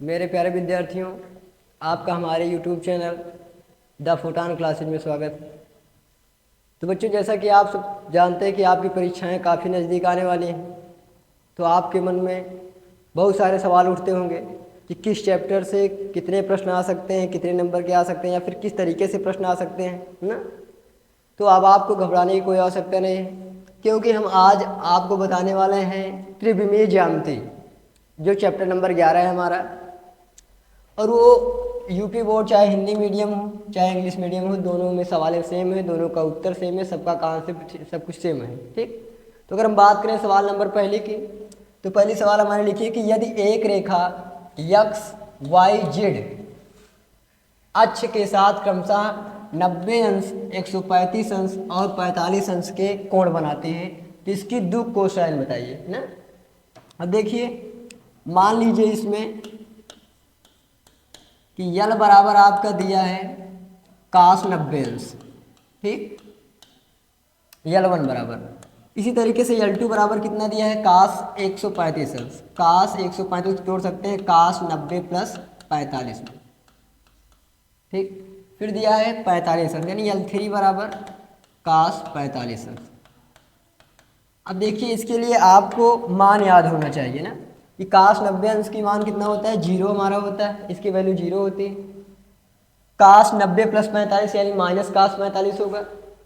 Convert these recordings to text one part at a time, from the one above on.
मेरे प्यारे विद्यार्थियों, आपका हमारे YouTube चैनल द फुटान क्लासेज में स्वागत है। तो बच्चों, जैसा कि आप सब जानते हैं कि आपकी परीक्षाएं काफ़ी नज़दीक आने वाली हैं, तो आपके मन में बहुत सारे सवाल उठते होंगे कि किस चैप्टर से कितने प्रश्न आ सकते हैं, कितने नंबर के आ सकते हैं, या फिर किस तरीके से प्रश्न आ सकते हैं, है ना। तो अब आपको घबराने की कोई आवश्यकता नहीं है, क्योंकि हम आज आपको बताने वाले हैं त्रिविमीय ज्यामिति, जो चैप्टर नंबर 11 है हमारा। और वो यूपी बोर्ड चाहे हिंदी मीडियम हो चाहे इंग्लिश मीडियम हो, दोनों में सवाल सेम है, दोनों का उत्तर सेम है, सबका कॉन्सेप्ट सब कुछ सेम है। ठीक। तो अगर हम बात करें सवाल नंबर पहले की, तो पहली सवाल हमारे लिखिए कि यदि एक रेखा यक्स वाई जेड अक्ष के साथ क्रमशः 90 अंश, 135 अंश और 45 अंश के कोण बनाते हैं, तो इसकी दो कोसाइन बताइए ना। अब देखिए, मान लीजिए इसमें कि यल बराबर आपका दिया है काश 90 अंश, ठीक, यल 1 बराबर। इसी तरीके से यल 2 बराबर कितना दिया है, काश 135 अंश। काश 135 जोड़ सकते हैं काश 90 प्लस 45 में, ठीक। फिर दिया है 45 अंश, यानी यल 3 बराबर काश 45 अंश। अब देखिए, इसके लिए आपको मान याद होना चाहिए ना कि काश 90 अंश की मान कितना होता है, 0 हमारा होता है, इसकी वैल्यू 0 होती है। काश 90 प्लस 45 यानी माइनस काश 45 होगा,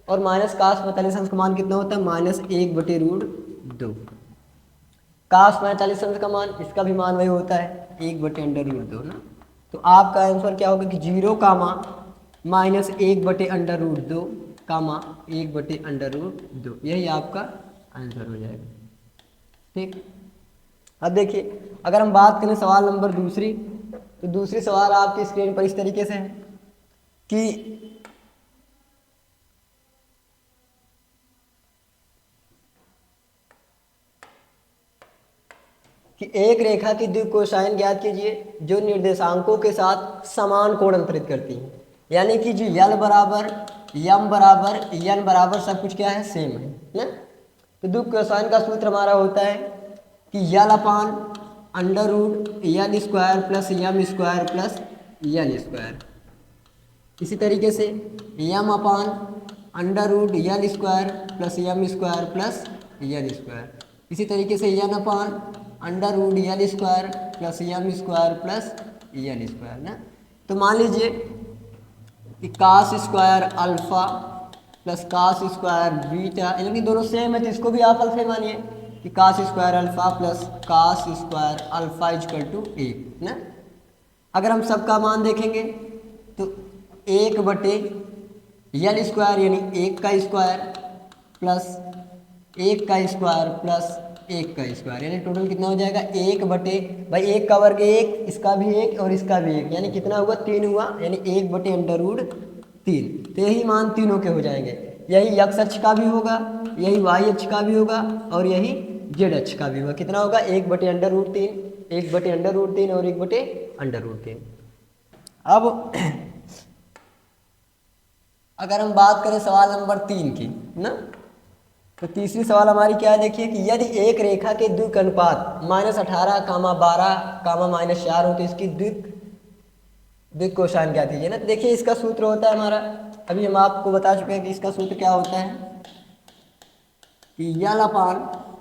और माइनस काश 45 अंश का मान कितना होता है, -1/√2। काश 45 अंश का मान, इसका भी मान वही होता है 1/√2 ना। तो आपका आंसर क्या होगा कि 0 कामा -1/√2 कामा 1/√2, यही आपका आंसर हो जाएगा, ठीक। अब देखिए, अगर हम बात करें सवाल नंबर दूसरी, तो दूसरी सवाल आपकी स्क्रीन पर इस तरीके से है कि एक रेखा की द्वि कोसाइन ज्ञात कीजिए जो निर्देशांकों के साथ समान कोण अंतरित करती है। यानी कि जो यल बराबर, यम बराबर, यन बराबर सब कुछ क्या है, सेम है ना। तो द्वि कोसाइन का सूत्र हमारा होता है कि l upon under root l square plus m square plus l square. इसी तरीके से m upon under root l square plus m square plus l square. इसी तरीके से n upon under root l square plus m square plus l square ना। तो मान लीजिए कि cos square alpha plus cos square beta, यानी दोनों सेम है, तो इसको भी आप अल्फा मानिए कि cos square alpha plus cos square alpha equal to 1 ना। अगर हम सबका मान देखेंगे तो 1/यल स्क्वायर यानी 1 का स्क्वायर प्लस 1 का स्क्वायर प्लस 1 का स्क्वायर, यानी टोटल कितना हो जाएगा, 1/, 1 का वर्ग 1, इसका भी 1 और इसका भी 1, यानी कितना हुआ, 3 हुआ, यानी 1/√3। तो यही मान तीनों के हो जाएंगे। यही एक्स अक्ष का भी होगा, यही वाई अक्ष का भी होगा, और यही जेड अक्ष का भी होगा। कितना होगा, 1/√3, 1/√3 और 1/√3। अब अगर हम बात करें सवाल नंबर 3 की ना, तो तीसरी सवाल हमारी क्या है, देखिए कि यदि एक रेखा के द्विक अनुपात -18, -12, -4 हो, तो इसकी द्विक कोसाइन क्या कीजिए ना। तो देखिए, इसका सूत्र होता है हमारा, अभी हम आपको बता चुके हैं कि इसका सूत्र क्या होता है कि l upon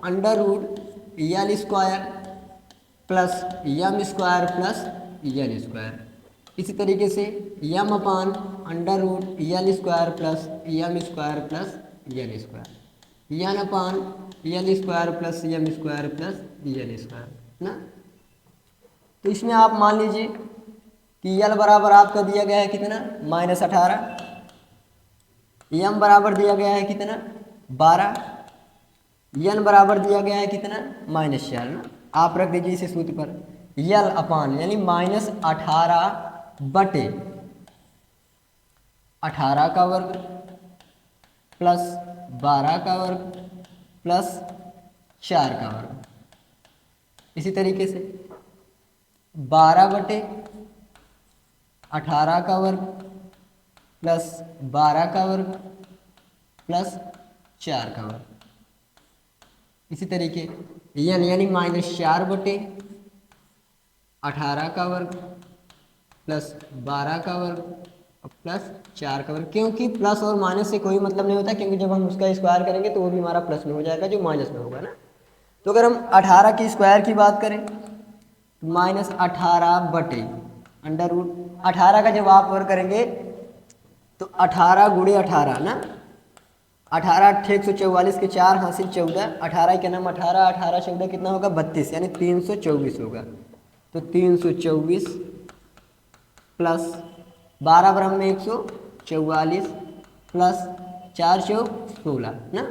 under root l square plus m square plus l square. इसी तरीके से m upon under root l square plus m square plus l square, n upon l square plus m square plus l square ना। तो इसमें आप मान लीजिए कि यल बराबर आपका दिया गया है कितना, -18, यम बराबर दिया गया है कितना, 12, यन बराबर दिया गया है कितना, -4 ना। आप रख दीजिए इसे सूत्र पर, यल अपान यानी -18/18 का वर्ग प्लस 12 का वर्ग प्लस 4 का वर्ग। इसी तरीके से 12/18 का वर्ग प्लस 12 का वर्ग प्लस 4 का वर्ग। इसी तरीके यन यानी -4/18 18 का वर्ग प्लस 12 का वर्ग और प्लस 4 का वर्ग। क्योंकि प्लस और माइनस से कोई मतलब नहीं होता, क्योंकि जब हम उसका स्क्वायर करेंगे तो वो भी हमारा प्लस में हो जाएगा जो माइनस में होगा ना। तो अगर हम 18 की स्क्वायर की बात करें तो -18/√। 18 का जब आप वर्ग करेंगे तो 18 गुणे 18 ना, 18 8 144 के 4 हासिल 14, 18 के नाम 18, 18 14 कितना होगा 32, यानी 324 होगा। तो 324 प्लस 12 ब्रह्म में 144 प्लस 4 चौक 16 ना।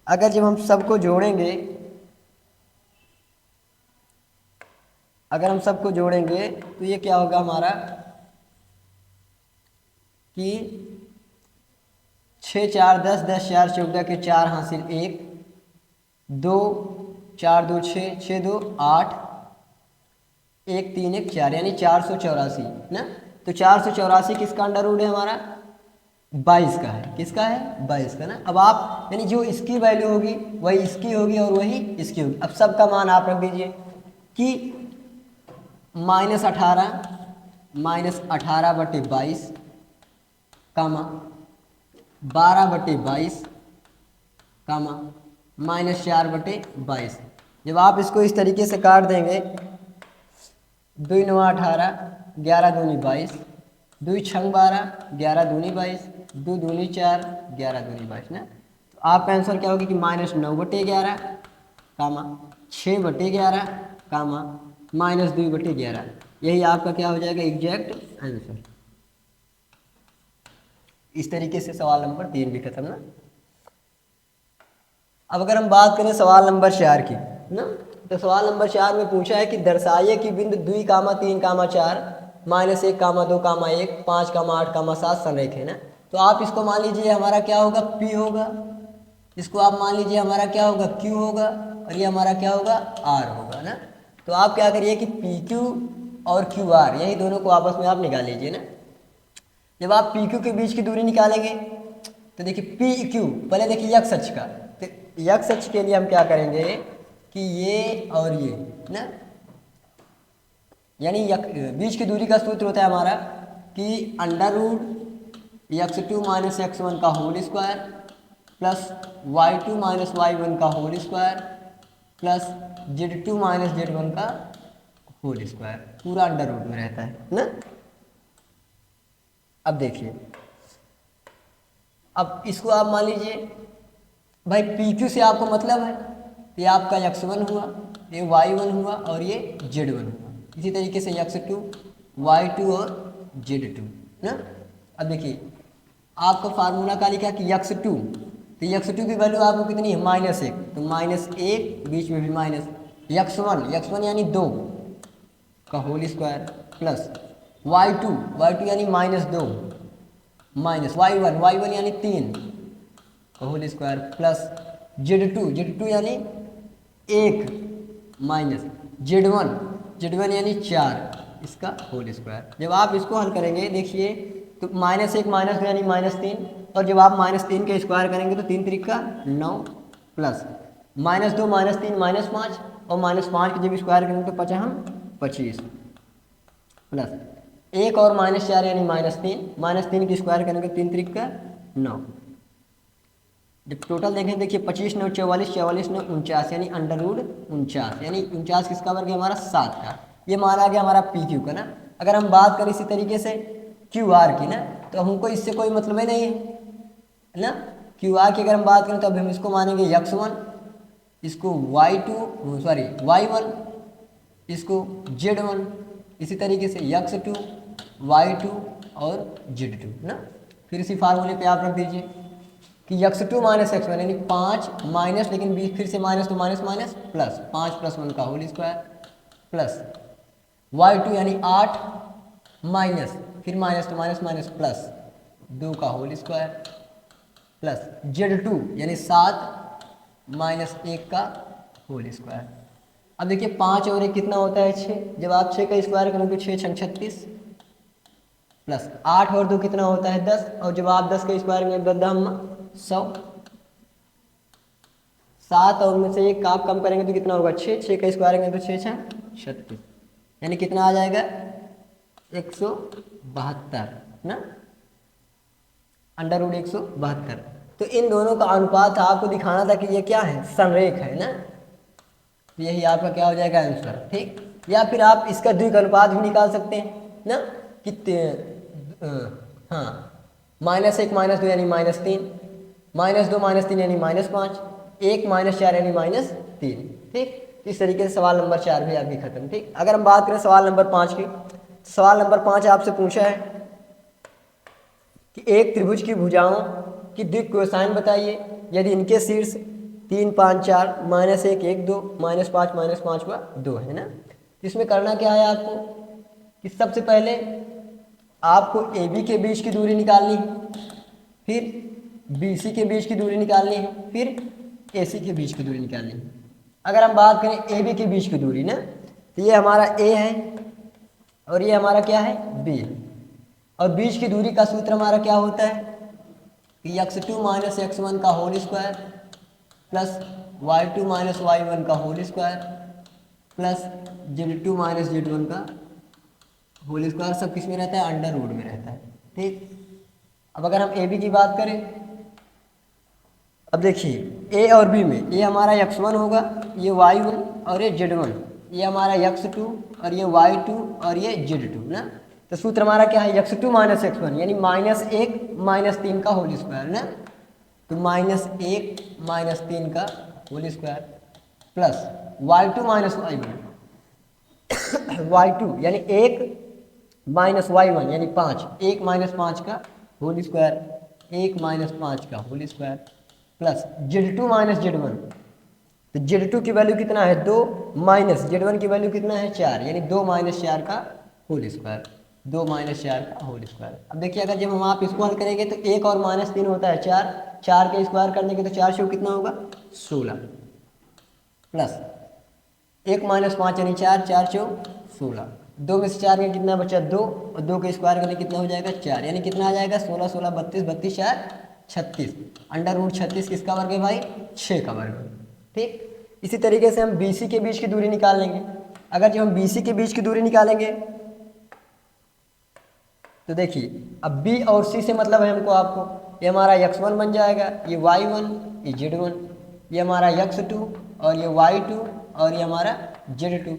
अगर जब हम सबको जोड़ेंगे, अगर हम सबको जोड़ेंगे तो ये क्या होगा हमारा कि 6 4 10, 10 4 14 के 4 हासिल 1, 2 4 2 6, 6 2 8, 1 3 1 4, यानी 484 ना। तो 484 किसका अंडर रूट है हमारा 22 का है। किसका है 22 का ना। अब आप यानी जो इसकी वैल्यू होगी वही इसकी होगी और वही इसकी होगी। अब सबका मान आप रख दीजिए कि -18/22 कामा 12/22 कामा -4/22। जब आप इसको इस तरीके से काट देंगे, 2 9 18, 11 दूनी 22, 2 6 12, 11 दूनी 22, 2 दूनी 4, 11 दूनी 22 ना। तो आपका आंसर क्या होगा कि -9/11 कामा 6/11 कामा -2/11। यही आपका क्या हो जाएगा एग्जैक्ट आंसर। इस तरीके से सवाल नंबर 3 भी खत्म ना। अब अगर हम बात करें सवाल नंबर 4 की ना, तो सवाल नंबर 4 में पूछा है कि दर्शाइए कि बिंदु 2, 3, 4, -1, 2, 1, 5, 8, 7 संरेख है ना। तो आप इसको मान लीजिए हमारा क्या होगा P होगा, इसको आप मान लीजिए हमारा क्या होगा Q होगा, और ये हमारा क्या होगा R होगा ना। तो आप क्या करिए कि PQ और QR यही दोनों को आपस में आप निकाल लीजिए ना। जब आप PQ के बीच की दूरी निकालेंगे तो देखिए PQ, पहले देखिए यक्स अक्ष का, तो यक्स अक्ष के लिए हम क्या करेंगे कि ये और ये ना, यानी बीच की दूरी का सूत्र होता है हमारा कि √x2 - x1 का whole square plus y2 - y1 का whole square plus z2 - z1 का होल स्क्वायर, पूरा अंडर रूट में रहता है ना। अब देखिए, अब इसको आप मान लीजिए भाई PQ से आपको मतलब है, ये आपका x1 हुआ, ये y1 हुआ और ये z1 हुआ। इसी तरीके से x2, y2 और z2 ना। अब देखिए आपका फार्मूला का लिखा कि x2, तो x2 की वैल्यू आपको कितनी है -1, तो -1 बीच में भी माइनस, x1 यानी 2 का होल स्क्वायर प्लस y2 यानी -2 माइनस y1 यानी 3 का होल स्क्वायर प्लस z2 यानी 1 माइनस z1 यानी 4 इसका होल स्क्वायर। जब आप इसको हल करेंगे देखिए तो -1 -2 यानी -3, और जब आप -3 का स्क्वायर करेंगे तो 3 3 का 9 प्लस -2 -3 -5, और -5 के जब स्क्वायर करेंगे तो 5 हम 25 प्लस 1 और -4 यानी -3 की स्क्वायर करेंगे 3 3 का 9। जब टोटल देखें देखिए 25 9 44, 44 9 49, यानी √49, यानी 49 किसका वर्ग है हमारा 7 का। ये माना गया हमारा PQ का ना। अगर हम बात करें इसी तरीके से QR की ना, तो हमको इससे कोई मतलब ही नहीं है ना। QR की अगर हम बात करें तो अब हम इसको मानेंगे x1, इसको y1, इसको z1, इसी तरीके से x2, y2 और z2 ना। फिर इसी फार्मूले पे आप रख दीजिए कि x2 - x1 यानी 5 माइनस, लेकिन बीच फिर से माइनस तो माइनस माइनस प्लस 5 + 1 का होल स्क्वायर प्लस y2 यानी 8 माइनस फिर माइनस तो माइनस माइनस प्लस 2 का होल स्क्वायर प्लस z2 यानी 7 - 1 का होल स्क्वायर। अब देखिए 5 और 1 कितना होता है 6, जब आप 6 का स्क्वायर करेंगे तो 6 × 36 प्लस 8 और 2 कितना होता है 10, और जब आप 10 का स्क्वायर करेंगे 100, 7 और में से 1 आप कम करेंगे तो कितना होगा 6, 6 का स्क्वायर करेंगे तो 6 × 36 यानी कितना आ जाएगा 172 ना, अंडर रूट 172। तो इन दोनों का अनुपात आपको दिखाना था कि ये क्या है, संरेख है ना, यही आपका क्या हो जाएगा आंसर, ठीक। या फिर आप इसका द्विक अनुपात भी निकाल सकते हैं ना, कितने हाँ, -1 -2 यानी -3, -2 -3 यानी -5, 1 -4 यानी -3, ठीक। इस तरीके से सवाल नंबर 4 भी आपकी खत्म, ठीक। अगर हम बात करें सवाल नंबर 5 की, सवाल नंबर 5 आपसे पूछा है कि एक त्रिभुज की भुजाओं की द्विक कोसाइन बताइए यदि इनके शीर्ष 3 5 4 -1 1 2 -5 -5 व 2 है ना। इसमें करना क्या है आपको कि सबसे पहले आपको ए बी के बीच की दूरी निकालनी है, फिर बी सी के बीच की दूरी निकालनी है, फिर ए सी के बीच की दूरी निकालनी है। अगर हम बात करें ए बी के बीच की दूरी ना, तो ये हमारा ए है और ये हमारा क्या है बी है, और बीच की दूरी का सूत्र हमारा क्या होता है कि x2 - x1 का whole square plus y2 - y1 का whole square plus z2 - z1 का होल स्क्वायर, सब किस में रहता है, अंडर रूट में रहता है, ठीक। अब अगर हम ए बी की बात करें, अब देखिए ए और बी में ये हमारा x1 होगा, ये y1 और ये z1, ये हमारा x2 और ये y2 और ये z2 ना। तो सूत्र हमारा क्या है x2 - x1 यानी -1 - 3 का होल स्क्वायर ना, तो -1 - 3 का whole square plus y2 - y1 y2 यानी 1 - y1 यानी 5, 1 - 5 का होल स्क्वायर, 1 - 5 का whole square plus z2 - z1, तो z2 की वैल्यू कितना है 2 माइनस z1 की वैल्यू कितना है 4 यानी 2 - 4 का होल स्क्वायर, 2 - 4 का होल स्क्वायर। अब देखिए अगर जब हम आप इसको हल करेंगे तो 1 और -3 होता है 4, 4 के स्क्वायर करने के तो 4 से कितना होगा 16 प्लस 1 - 5 यानी 4, 4 से 16, 2 में से 4 में कितना बचा 2, और 2 के स्क्वायर करने कितना हो जाएगा 4 यानी कितना आ जाएगा 16 16 32 32 4 36, अंडर रूट 36 किसका वर्ग है भाई 6 का वर्ग, ठीक। इसी तरीके से हम बी सी के बीच की दूरी निकाल लेंगे। अगर जब हम बी सी के बीच की दूरी निकालेंगे तो देखिए अब बी और सी से मतलब है हमको आपको, ये हमारा x1 बन जाएगा, ये y1 ये z1, ये हमारा x2 और ये y2 और ये हमारा z2।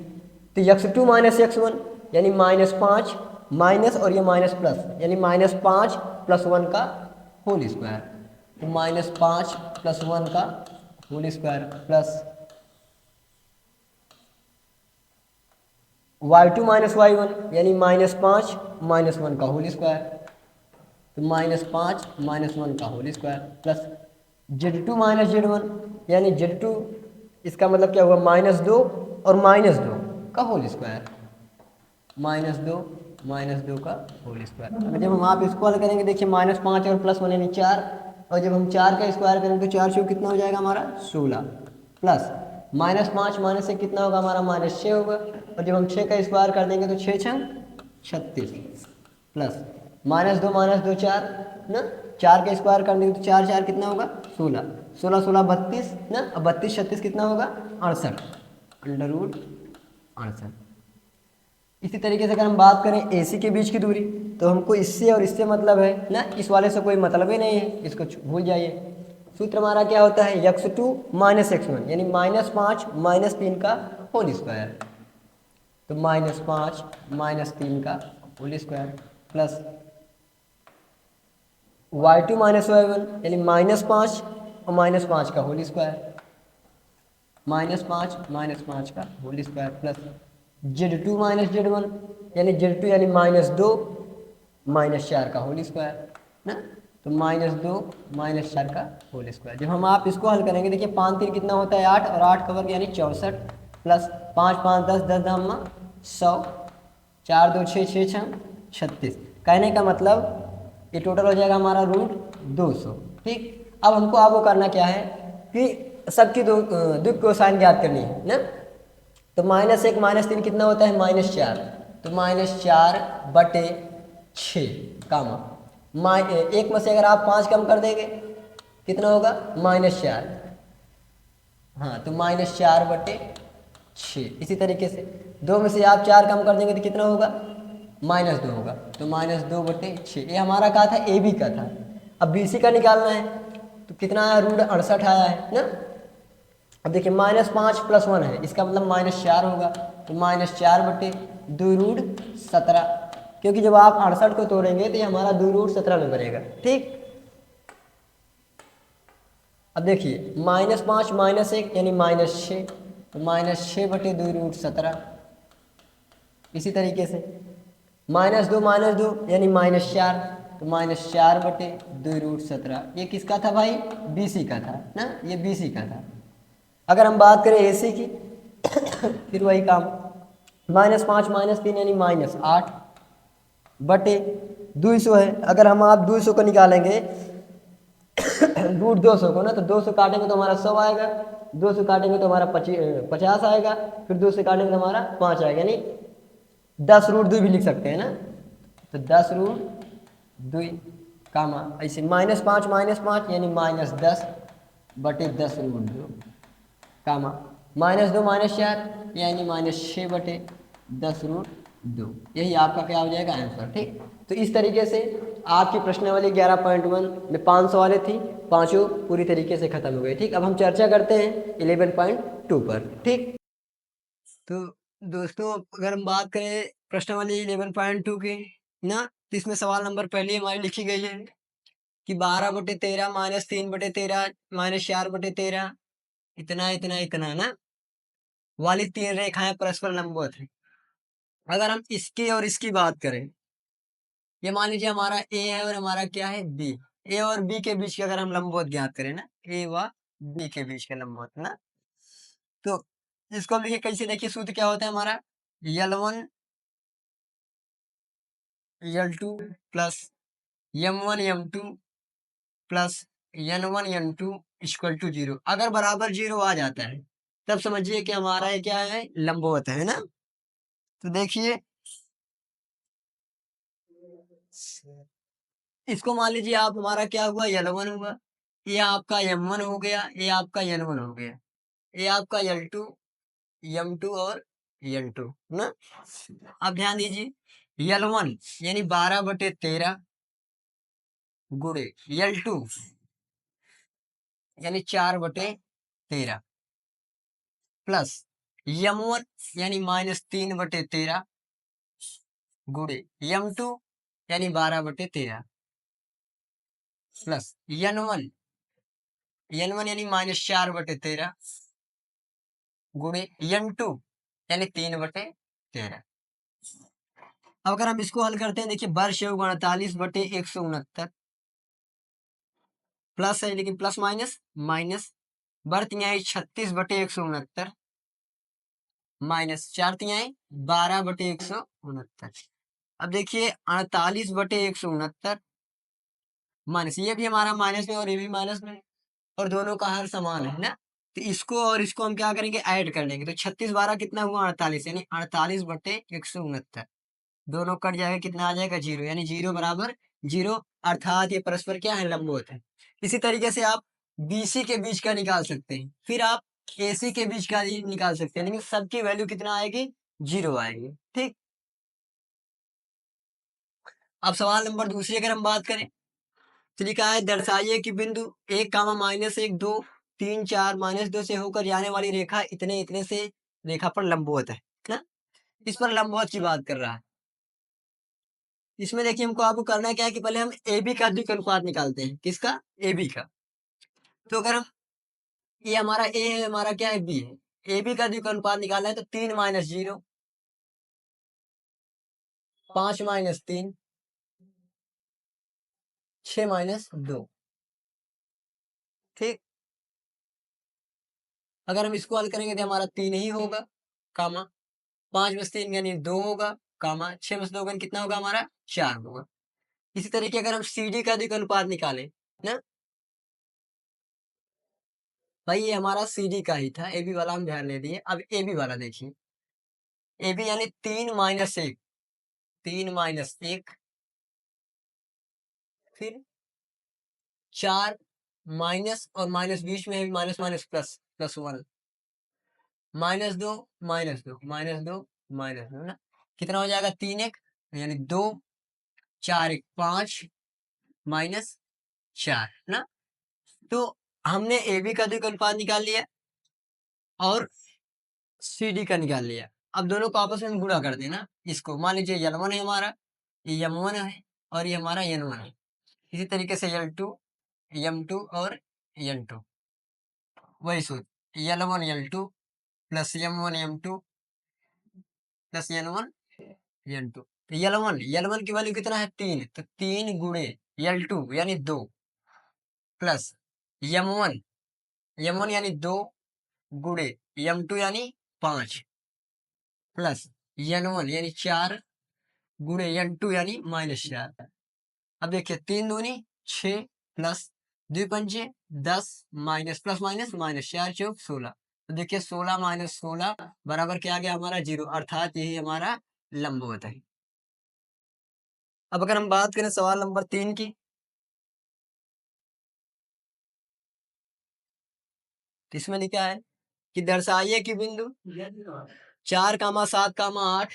तो x2 - x1 यानी -5 माइनस और ये माइनस प्लस यानी -5 + 1 का होल स्क्वायर, तो -5 + 1 का whole square plus y2 - y1 यानी -5 - 1 का होल स्क्वायर, तो -5 - 1 का whole square plus z2 - z1 यानी z2 इसका मतलब क्या हुआ -2 और -2 का होल स्क्वायर, -2 का होल स्क्वायर। अगर जब हम आप इसको हल करेंगे देखिए -5 और +1 यानी 4, और जब हम 4 का स्क्वायर करेंगे तो 4 से कितना हो जाएगा हमारा 16 प्लस -5 माइनस से कितना होगा हमारा -6 होगा, और जब हम 6 का स्क्वायर कर देंगे तो 6 6 36 प्लस -2 -2 4 ना, 4 का स्क्वायर कर देंगे तो 4 4 कितना होगा 16, 16 16 32 ना, अब 32 36 कितना होगा 68, अंडर रूट 68। इसी तरीके से अगर हम बात करें एसी के बीच की दूरी, तो हमको इससे और इससे मतलब है ना, इस वाले से कोई मतलब ही नहीं है, इसको भूल जाइए। सूत्र हमारा क्या होता है x2 - x1 यानी -5 - 3 का होल स्क्वायर, तो -5 - 3 का whole square plus y2 - y1 यानी -5 और -5 का होल स्क्वायर, -5 - 5 का whole square plus z2 - z1 यानी z2 यानी -2 - 4 का होल स्क्वायर ना, तो -2 - 4 का होल स्क्वायर। जब हम आप इसको हल करेंगे देखिए 5 3 कितना होता है 8 और 8 का वर्ग यानी 64 प्लस 5 5 10 10 दाम 100, 4 2 6 6 6 36, कहने का मतलब ये टोटल हो जाएगा हमारा √200, ठीक। अब हमको आपको करना क्या है कि सबकी द्विक कोसाइन ज्ञात करनी है ना, तो -1 -3 कितना होता है -4, तो -4/6 कामा 1 में से अगर आप 5 कम कर देंगे कितना होगा -4, हाँ तो -4/6 6। इसी तरीके से 2 में से आप 4 कम कर देंगे तो कितना होगा, -2 होगा। तो -2/6 ये हमारा कहा था, ए बी का था। अब बी सी का निकालना है तो कितना आया, √68 आया है ना। अब देखिए -5 + 1 है, इसका मतलब -4 होगा। तो -4/2√17, क्योंकि जब आप 68 को तोड़ेंगे तो ये हमारा 2√17 में बनेगा। ठीक, अब देखिए -5 -1 यानी -6, तो -6/2√17। इसी तरीके से -2 यानी -4, तो -4/2√17। ये किसका था भाई, बी सी का था ना, ये बी सी का था। अगर हम बात करें ए सी की फिर वही काम, -5 -3 यानी -8 बटे 200 है। अगर हम आप 200 को निकालेंगे √200 को ना, तो 200 काटेंगे तो हमारा 100 आएगा, 200 काटेंगे तो हमारा 50 आएगा, फिर 200 काटेंगे तो हमारा 5 आएगा, यानी 10√2 भी लिख सकते हैं ना। तो 10√2 कामा ऐसे -5 -5 यानी -10/10√2 कामा -2 -4 यानी -6/10√2। यही आपका क्या हो जाएगा, आंसर। ठीक, तो इस तरीके से आपकी प्रश्नावली 11.1 में 5 सवालें थी, पांचों पूरी तरीके से खत्म हो गए। ठीक, अब हम चर्चा करते हैं 11.2 पर। ठीक, तो दोस्तों अगर हम बात करें प्रश्नावली 11.2 की ना, तो इसमें सवाल नंबर पहले हमारी लिखी गई है कि 12/13 -3/13 -4/13 इतना इतना इतना ना वाली 3 रेखाएं परस्पर लंबवत हैं। अगर हम इसकी और इसकी बात करें, ये मान लीजिए हमारा ए है और हमारा क्या है, बी। ए और बी के बीच के अगर हम लंबवत ज्ञात करें ना, ए व बी के बीच के लंबवत ना, तो इसको हम देखिए कैसे, देखिए सूत्र क्या होता है हमारा, L1 L2 plus M1 M2 plus N1 N2 equal to 0। अगर बराबर 0 आ जाता है तब समझिए कि हमारा ये क्या है, लंबवत है ना। तो देखिए इसको मान लीजिए आप, हमारा क्या हुआ, L1 हुआ, ये आपका M1 हो गया, ये आपका N1 हो गया, ये आपका L2 M2 और N2 ना। अब ध्यान दीजिए L1 यानी 12/13 गुणे L2 यानी 4/13 प्लस M1 यानी -3/13 गुणे M2 यानी 12/13 प्लस N1 यानी -4/13 गुणे N2 यानी 3/13। अब अगर हम इसको हल करते हैं, देखिए वर्ष योग 48/169 प्लस है, लेकिन प्लस माइनस माइनस, बर तिहाई 36/169 माइनस 4 तिहाई 12/169। अब देखिए 48/169 माइनस, ये भी हमारा माइनस में और ये भी माइनस में, और दोनों का हर समान है ना। तो इसको और इसको हम क्या करेंगे, ऐड कर लेंगे। तो 36 12 कितना हुआ, 48, यानी 48/169 दोनों कट जाएगा, कितना आ जाएगा, 0, यानी 0 बराबर 0, अर्थात ये परस्पर क्या है, लंबवत है। इसी तरीके से आप बीसी के बीच का निकाल सकते हैं, फिर आप एसी के बीच का भी निकाल सकते हैं, लेकिन सबकी वैल्यू कितना आएगी, 0 आएगी। ठीक, अब सवाल नंबर दूसरी अगर हम बात करें, तो लिखा है दर्शाइए कि बिंदु 1 कामा -1 2 3 4 -2 से होकर जाने वाली रेखा इतने इतने से रेखा पर लंबवत है ना। इस पर लंबवत की बात कर रहा है। इसमें देखिए हमको आपको करना क्या है कि पहले हम ए बी का द्विक अनुपात निकालते हैं, किसका, ए बी का। तो अगर हम, ये हमारा ए है, हमारा क्या है, बी है, ए बी का द्विक अनुपात निकालना है तो 3 - 0 5 - 3 6 - 2। ठीक, अगर हम इसको हल करेंगे तो हमारा 3 ही होगा, कामा 5 - 3 यानी 2 होगा, कामा 6 - 2 कितना होगा हमारा, 4 होगा। इसी तरीके अगर हम सी डी का द्विक अनुपात निकालें ना, भाई ये हमारा सी डी का ही था, ए बी वाला हम ध्यान नहीं दिए। अब ए बी वाला देखिए, ए बी यानी 3 - 1 3 - 1 फिर 4 माइनस और माइनस बीच में है, माइनस माइनस प्लस, +1 -2 -2 -2 -2 ना, कितना हो जाएगा 3 1 यानी 2 4 1 5 -4 ना। तो हमने ए बी का द्विघात निकाल लिया और सी डी का निकाल लिया। अब दोनों को आपस में गुणा कर देना। इसको मान लीजिए L1 है हमारा, ये M1 है और ये हमारा N1 है। इसी तरीके से L2 M2 और N2 वही सूत्र L1 L2 plus M1 M2 plus N1 N2। तो L1 की वैल्यू कितना है 3, तो 3 गुणे L2 यानी 2 प्लस M1 M1 यानी 2 गुणे M2 यानी 5 प्लस N1 यानी 4 गुणे N2 यानी -4। अब देखिए 3 दूनी 6 प्लस 2 पंचे 10 माइनस प्लस माइनस -4 चौक 16। तो देखिए 16 - 16 बराबर क्या आ गया हमारा 0, अर्थात यही हमारा लंबवत है। अब अगर हम बात करें सवाल नंबर 3 की, तो इसमें लिखा है कि दर्शाइए कि बिंदु 4, 7, 8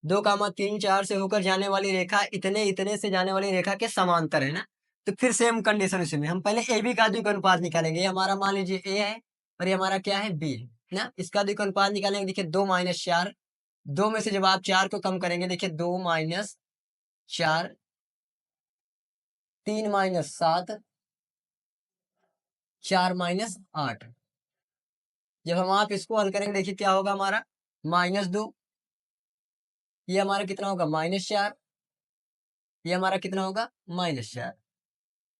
2, 3, 4 से होकर जाने वाली रेखा इतने इतने से जाने वाली रेखा के समांतर है ना। तो फिर सेम कंडीशन इसमें हम पहले ए बी का द्विघात निकालेंगे। ये हमारा मान लीजिए ए है और ये हमारा क्या है बी है ना। इसका द्विघात निकालेंगे। देखिए 2 - 4, 2 में से जब आप 4 को कम करेंगे, देखिए 2 - 4 3 - 7 4 - 8। जब हम आप इसको हल करेंगे देखिए क्या होगा हमारा -2, ये हमारा कितना होगा -4, ये हमारा कितना होगा -4।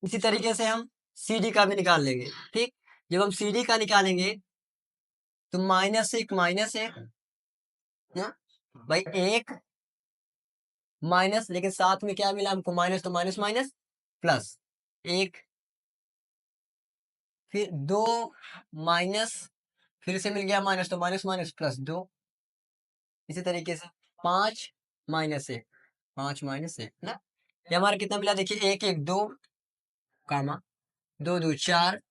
इसी तरीके से हम सी डी का भी निकाल लेंगे। ठीक, जब हम सी डी का निकालेंगे तो -1 ना भाई 1 माइनस, लेकिन साथ में क्या मिला हमको माइनस, तो माइनस माइनस प्लस 1, फिर 2 माइनस, फिर से मिल गया माइनस, तो माइनस माइनस प्लस 2। इसी तरीके से 5 -1 5 -1 ना। ये हमारा कितना मिला देखिए 1 1 2 कामा 2 2 4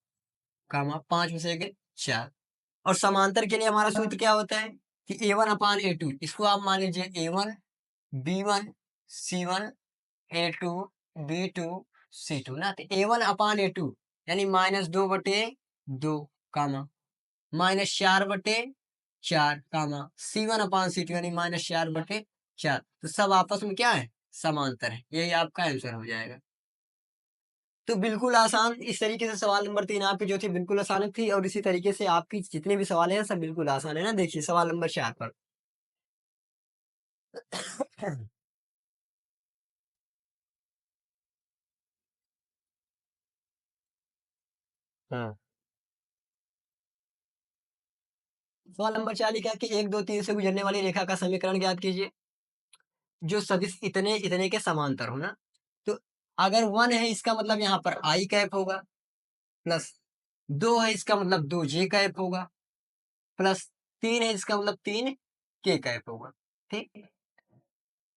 कामा 5 में से 1 4। और समांतर के लिए हमारा सूत्र क्या होता है कि A1/A2। इसको आप मान लीजिए A1 B1 C1 A2 B2 C2 ना। तो A1/A2 यानी -2/2 कामा -4/4 कामा C1/C2 यानी -4/4। तो सब आपस में क्या है समांतर है। यही आपका आंसर हो जाएगा। तो बिल्कुल आसान, इस तरीके से सवाल नंबर 3 आपकी जो थी बिल्कुल आसान थी। और इसी तरीके से आपकी जितने भी सवाल हैं सब बिल्कुल आसान है ना। देखिए सवाल नंबर 4 पर हाँ, सवाल नंबर 4 लिखा है कि 1 2 3 से गुजरने वाली रेखा का समीकरण ज्ञात कीजिए जो सदिश इतने इतने के समांतर हो ना। तो अगर 1 है इसका मतलब यहाँ पर आई कैप होगा, प्लस 2 है इसका मतलब 2 जे कैप होगा, प्लस 3 है इसका मतलब 3 के कैप होगा। ठीक,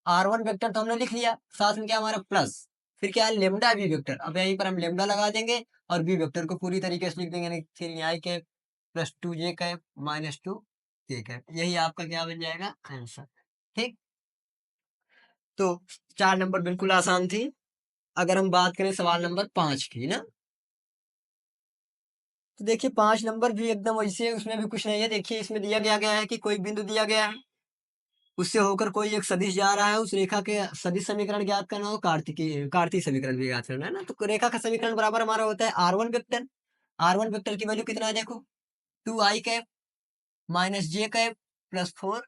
R1 वेक्टर तो हमने लिख लिया, साथ में क्या हमारा प्लस, फिर क्या है लेमडा बी वेक्टर। अब यहीं पर हम लेमडा लगा देंगे और बी वेक्टर को पूरी तरीके से लिख देंगे, यानी 3 आई कैप प्लस 2 जे कैप -2 के कैप। यही आपका क्या बन जाएगा आंसर। ठीक, तो 4 नंबर बिल्कुल आसान थी। अगर हम बात करें सवाल नंबर 5 की ना, तो देखिए 5 नंबर भी एकदम वैसे है, उसमें भी कुछ नहीं है। देखिए इसमें दिया गया है कि कोई बिंदु दिया गया है, उससे होकर कोई एक सदिश जा रहा है, उस रेखा के सदिश समीकरण ज्ञात करना हो, कार्तीय समीकरण भी ज्ञात करना है ना। तो रेखा का समीकरण बराबर हमारा होता है R1 वेक्टर की वैल्यू कितना है देखो 2 आई कैप माइनस जे कैप प्लस 4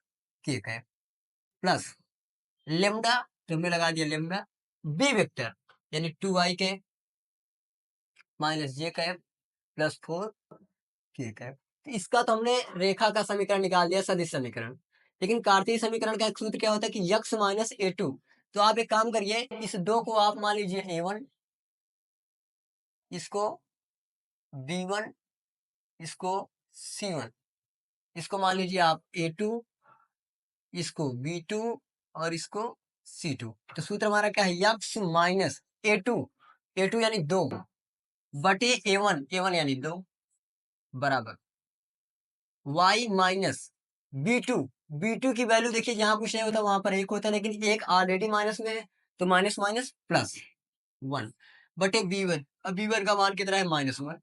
के कैप प्लस लेमडा, तो हमने लगा दिया लेमडा बी वेक्टर यानी 2 आई कैप माइनस जे कैप प्लस 4 के कैप। तो इसका तो हमने रेखा का समीकरण निकाल दिया, सदिश समीकरण। लेकिन कार्तीय समीकरण का एक सूत्र क्या होता है कि यक्स माइनस A2। तो आप एक काम करिए, इस 2 को आप मान लीजिए A1, इसको B1, इसको C1, इसको मान लीजिए आप A2, इसको B2 और इसको C2। तो सूत्र हमारा क्या है यक्स माइनस A2, A2 यानी 2 बटे A1, A1 यानी 2 बराबर y माइनस बी टू की वैल्यू देखिए जहां कुछ नहीं होता वहां पर एक होता है, लेकिन एक ऑलरेडी माइनस में है तो माइनस माइनस प्लस 1 बटे बी वन। अब बी वन का मान कितना है -1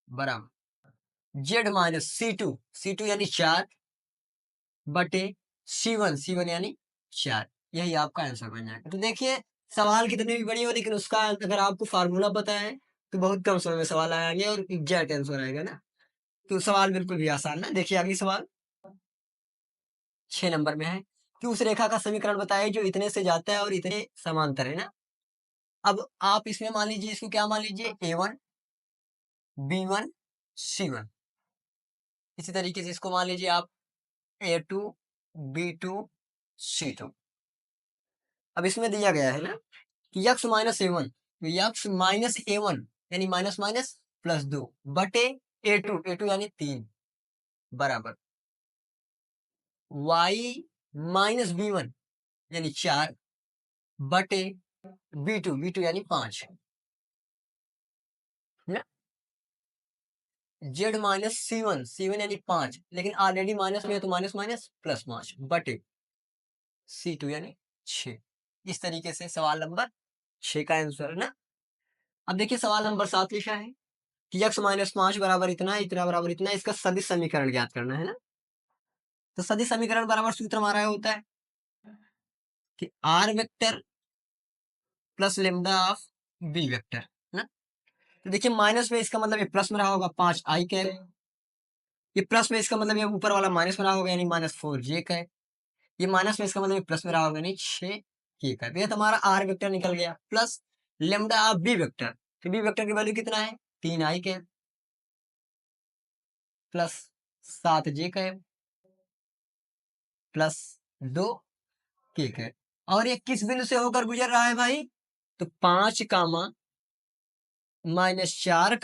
बराबर जेड माइनस सी टू यानी 4 बटे सी वन यानी 4। यही आपका आंसर बन जाएगा। तो देखिए सवाल कितने भी बड़ी हो लेकिन उसका अगर आपको फार्मूला पता है तो बहुत कम समय में सवाल आएंगे और एग्जैक्ट आंसर आएगा ना। तो सवाल बिल्कुल भी आसान ना। देखिए अगली सवाल 6 नंबर में है कि उस रेखा का समीकरण बताइए जो इतने से जाता है और इतने समांतर है ना। अब आप इसमें मान लीजिए इसको क्या मान लीजिए A1 B1 C1। इसी तरीके से इसको मान लीजिए आप A2 B2 C2। अब इसमें दिया गया है ना कि यक्स माइनस A1, तो यक्स माइनस A1 यानी माइनस माइनस +2 बटे A2 यानी 3 बराबर y माइनस B1 यानी 4 बटे B2 यानी 5 ना। जेड माइनस C1 यानी 5 लेकिन ऑलरेडी माइनस में है तो माइनस माइनस +5 बटे C2 यानी 6। इस तरीके से सवाल नंबर 6 का आंसर है ना। अब देखिए सवाल नंबर 7 लिखा है कि x माइनस 5 बराबर इतना इतना बराबर इतना, इसका सदिश समीकरण ज्ञात करना है ना। तो सदिश समीकरण बराबर सूत्र हमारा होता है कि r vector plus lambda of b vector ना। तो देखिए माइनस में इसका मतलब ये प्लस में रहा होगा 5 i कैप, ये प्लस में इसका मतलब ये ऊपर वाला माइनस में रहा होगा यानी -4 j कैप, ये माइनस में इसका मतलब ये प्लस में रहा होगा यानी 6 k कैप। ये तो हमारा आर वेक्टर निकल गया plus lambda of b vector. तो बी वेक्टर की वैल्यू कितना है 3i cap plus 7 j cap plus 2 k cap. और ये किस बिंदु से होकर गुजर रहा है भाई, तो 5 -4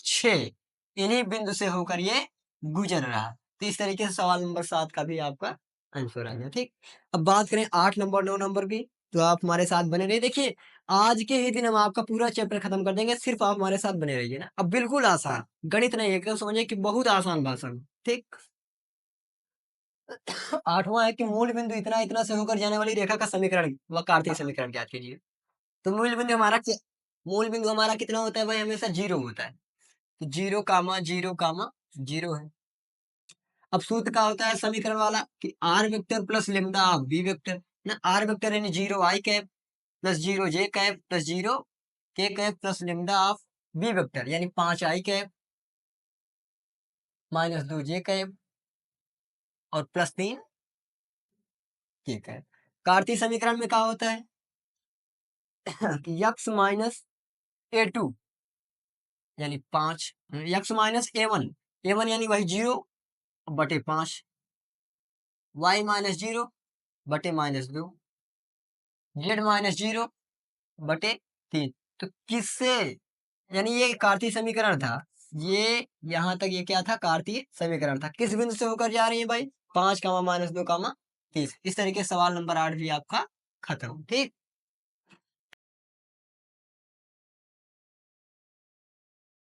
6 इन्हीं बिंदु से होकर ये गुजर रहा है। तो इस तरीके से सवाल नंबर 7 का भी आपका आंसर आ गया। ठीक, अब बात करें 8 नंबर 9 नंबर की, तो आप हमारे साथ बने रहिए। देखिए आज के ही दिन हम आपका पूरा चैप्टर खत्म कर देंगे, सिर्फ आप हमारे साथ बने रहिए ना। अब बिल्कुल आसान गणित नहीं है, एकदम समझिए कि बहुत आसान भाषा में। ठीक, 8वां है कि मूल बिंदु इतना इतना से होकर जाने वाली रेखा का समीकरण व कार्तीय समीकरण ज्ञात कीजिए। तो मूल बिंदु हमारा कितना होता है भाई, हमेशा 0 होता है। तो 0, 0, 0 है। अब सूत्र का होता है समीकरण वाला कि r vector plus lambda of b vector ना। आर वेक्टर यानी 0 i cap plus 0 j cap plus 0 k cap plus lambda of b vector यानी 5 i कैप -2 j कैप और प्लस 3 k कैप। कार्तीय समीकरण में क्या होता है कि यक्स माइनस A2 यानी 5 यक्स माइनस A1 यानी वही 0 बटे 5 y -0 बटे -2 जेड -0 बटे 3। तो किससे, यानी ये कार्तीय समीकरण था, ये यहां तक ये क्या था कार्तीय समीकरण था। किस बिंदु से होकर जा रही है भाई 5 -2 30। इस तरीके से सवाल नंबर 8 भी आपका खत्म। ठीक।